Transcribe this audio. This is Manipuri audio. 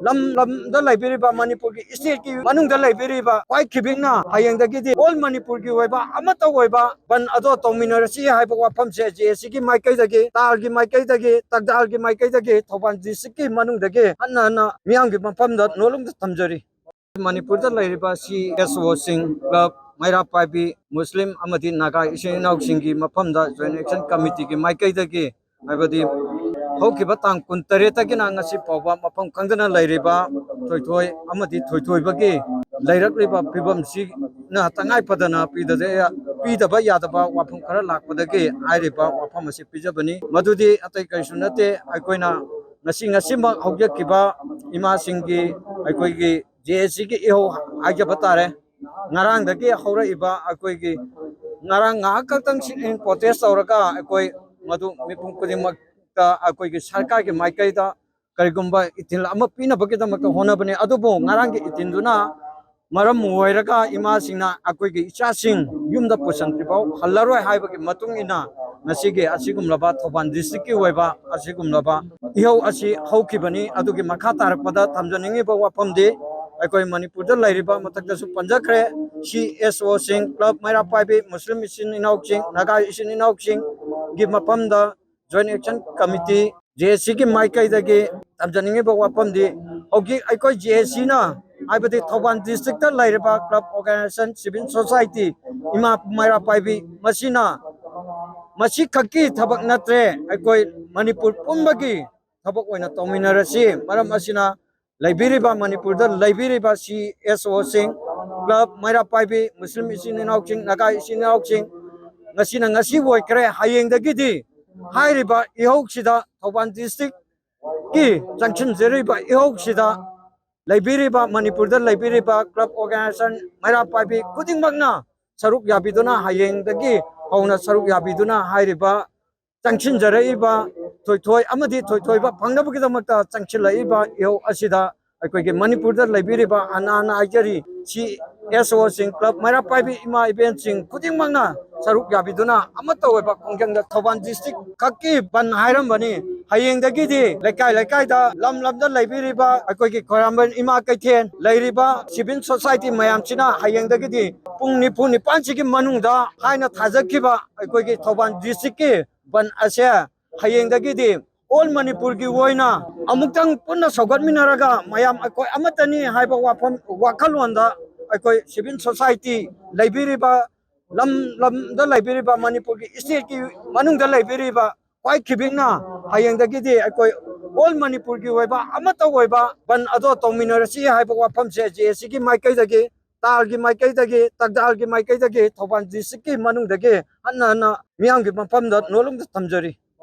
lamda laibiriba manipur ki state ki manungda laibiriba kwai khibingna hayengdagidi all manipur ki oiba amata oiba ban ado tongminarasi haiba wafam se JSC ki maikai dagi tar ki maikai dagi tagdal ki maikai dagi Thauban district ki manungdagi hanna miyam ki mafamda nolungda thamjari manipur da lairiba CSO sing club Maira Paibi Muslim amadi Naga isin inau singi mafamda joint action committee ki maikai dagi haibadi ꯍꯧꯈꯤꯕ ꯇꯥꯡ 18ꯇꯒꯤꯅ ꯉꯁꯤ ꯐꯥꯎꯕ ꯃꯐꯝ ꯈꯪꯗꯅ ꯂꯩꯔꯤꯕ ꯊꯣꯏꯊꯣꯏ ꯑꯃꯗꯤ ꯊꯣꯏꯊꯣꯏꯕꯒꯤ ꯂꯩꯔꯛꯂꯤꯕ ꯐꯤꯕꯝꯁꯤꯅ ꯇꯉꯥꯏꯐꯗꯅ ꯄꯤꯗꯕ ꯌꯥꯗꯕ ꯋꯥꯐꯝ ꯈꯔ ꯂꯥꯛꯄꯗꯒꯤ ꯍꯥꯏꯔꯤꯕ ꯋꯥꯐꯝ ꯑꯁꯤ ꯄꯤꯖꯕꯅꯤ ꯃꯗꯨꯗꯤ ꯑꯇꯩ ꯀꯔꯤꯁꯨ ꯅꯠꯇꯦ ꯑꯩꯈꯣꯏꯅ ꯉꯁꯤꯃꯛ ꯍꯧꯖꯈꯤꯕ ꯏꯃꯥꯁꯤꯡꯒꯤ ꯑꯩꯈꯣꯏꯒꯤ JSCꯒꯤ ꯏꯍꯧ ꯍꯥꯏꯖꯕ ꯇꯥꯔꯦ ꯉꯔꯥꯡꯗꯒꯤ ꯍꯧꯔꯛꯏꯕ ꯑꯩꯈꯣꯏꯒꯤ ꯉꯔꯥꯡ ꯉꯥꯏꯍꯥꯛ ꯈꯛꯇꯪ ꯄ꯭ꯔꯣꯇꯦꯁ ꯇꯧꯔꯒ ꯑꯩꯈꯣꯏ ꯃꯗꯨ ꯃꯤꯄꯨꯝ ꯈꯨꯗꯤꯡꯃꯛ ꯑꯩꯈꯣꯏꯒꯤ ꯁꯔꯀꯥꯔꯒꯤ ꯃꯥꯏꯀꯩꯗ ꯀꯔꯤꯒꯨꯝꯕ ꯏꯊꯤꯜ ꯑꯃ ꯄꯤꯅꯕꯒꯤꯗꯃꯛꯇ ꯍꯣꯠꯅꯕꯅꯤ ꯑꯗꯨꯕꯨ ꯉꯔꯥꯡꯒꯤ ꯏꯊꯤꯜꯗꯨꯅ ꯃꯔꯝ ꯑꯣꯏꯔꯒ ꯏꯃꯥꯁꯤꯡꯅ ꯑꯩꯈꯣꯏꯒꯤ ꯏꯆꯥꯁꯤꯡ ꯌꯨꯝꯗ ꯄꯨꯁꯤꯟꯗ꯭ꯔꯤꯐꯥꯎ ꯍꯜꯂꯔꯣꯏ ꯍꯥꯏꯕꯒꯤ ꯃꯇꯨꯡ ꯏꯟꯅ ꯉꯁꯤꯒꯤ ꯑꯁꯤꯒꯨꯝꯂꯕ ꯊꯧꯕꯥꯜ ꯗꯤꯁꯇ꯭ꯔꯤꯛꯀꯤ ꯑꯣꯏꯕ ꯑꯁꯤꯒꯨꯝꯂꯕ ꯏꯍꯧ ꯑꯁꯤ ꯍꯧꯈꯤꯕꯅꯤ ꯑꯗꯨꯒꯤ ꯃꯈꯥ ꯇꯥꯔꯛꯄꯗ ꯊꯝꯖꯅꯤꯡꯉꯤꯕ ꯋꯥꯐꯝꯗꯤ ꯑꯩꯈꯣꯏ ꯃꯅꯤꯄꯨꯔꯗ ꯂꯩꯔꯤꯕ ꯃꯊꯛꯇꯁꯨ ꯄꯟꯖꯈ꯭ꯔꯦ CSOꯁꯤꯡ ꯀ꯭ꯂꯕ ꯃꯩꯔꯥ ꯄꯥꯏꯕꯤ ꯃꯨꯁꯂꯤꯝ ꯏꯆꯤꯟ ꯏꯅꯥꯎꯁꯤꯡ ꯅꯥꯒꯥ ꯏꯆꯤꯟ ꯏꯅꯥꯎꯁꯤꯡꯒꯤ ꯃꯐꯝꯗ joint action committee JSC ki maikai dagi tamjaningi ba wafamdi hogi aikoi JSC na haibadi Thauban district ta lairiba club organization civil society ima Maira Paibi masi khaki thabak natre aikoi Manipur pumbagi thabak oina tawminarasi maram asina laibiriba Manipur da laibiriba CSO sing club Maira Paibi Muslim isin inauk sing Naga isin inauk sing ngasi woikre hayengdagidi 하이리바 이혹시다 토반 디스트릭 기 장춘제리바 이혹시다 라이비리바 마니푸르다 라이비리바 클럽 오르가나이제이션 마이라 파이비 쿠딩막나 서룩 야비도나 하이engdagi 하우나 서룩 야비도나 하이리바 장춘제리바 토이토이 아마디 토이토이바 방나부기다막다 장칠라이바 이혹 아시다 ꯑꯩꯈꯣꯏꯒꯤ ꯃꯅꯤꯄꯨꯔꯗ ꯂꯩꯕꯤꯔꯤꯕ ꯑꯅꯥ ꯍꯥꯏꯖꯔꯤ CSOꯁꯤꯡ ꯀ꯭ꯂꯕ ꯃꯩꯔꯥ ꯄꯥꯏꯕꯤ ꯏꯃꯥ ꯏꯕꯦꯟꯁꯤꯡ ꯈꯨꯗꯤꯡꯃꯛꯅ ꯁꯔꯨꯛ ꯌꯥꯕꯤꯗꯨꯅ ꯑꯃꯠꯇ ꯑꯣꯏꯕ ꯈꯣꯡꯖꯪꯗ ꯊꯧꯕꯥꯜ ꯗꯤꯁꯇ꯭ꯔꯤꯛ ꯈꯛꯀꯤ ꯕꯟ ꯍꯥꯏꯔꯝꯕꯅꯤ ꯍꯌꯦꯡꯗꯒꯤꯗꯤ ꯂꯩꯀꯥꯏꯗ ꯂꯝꯗ ꯂꯩꯕꯤꯔꯤꯕ ꯑꯩꯈꯣꯏꯒꯤ ꯈꯣꯏꯔꯥꯝꯕꯟ ꯏꯃꯥ ꯀꯩꯊꯦꯜ ꯂꯩꯔꯤꯕ ꯁꯤꯚꯤꯜ ꯁꯣꯁꯥꯏꯇꯤ ꯃꯌꯥꯝꯁꯤꯅ ꯍꯌꯦꯡꯗꯒꯤꯗꯤ ꯄꯨꯡ 24ꯁꯤꯒꯤ ꯃꯅꯨꯡꯗ ꯍꯥꯏꯅ ꯊꯥꯖꯈꯤꯕ ꯑꯩꯈꯣꯏꯒꯤ ꯊꯧꯕꯥꯜ ꯗꯤꯁꯇ꯭ꯔꯤꯛꯀꯤ ꯕꯟ ꯑꯁꯦ ꯍꯌꯦꯡꯗꯒꯤꯗꯤ all Manipur ki woina amutang punna sogatminaraga mayam akoi amatani haiba wafam wakalwanda akoi civil society laibiriba lam da laibiriba Manipur ki state ki manung da laibiriba kwai khibingna hayengdagidi akoi all Manipur ki woiba amata woiba ban ado tongminarasi haiba wafam se JSC ki maikai dagi tar ki maikai dagi tagdal ki maikai dagi Thauban district ki manung dagi hanna miyam ki mafam da nolung da thamjari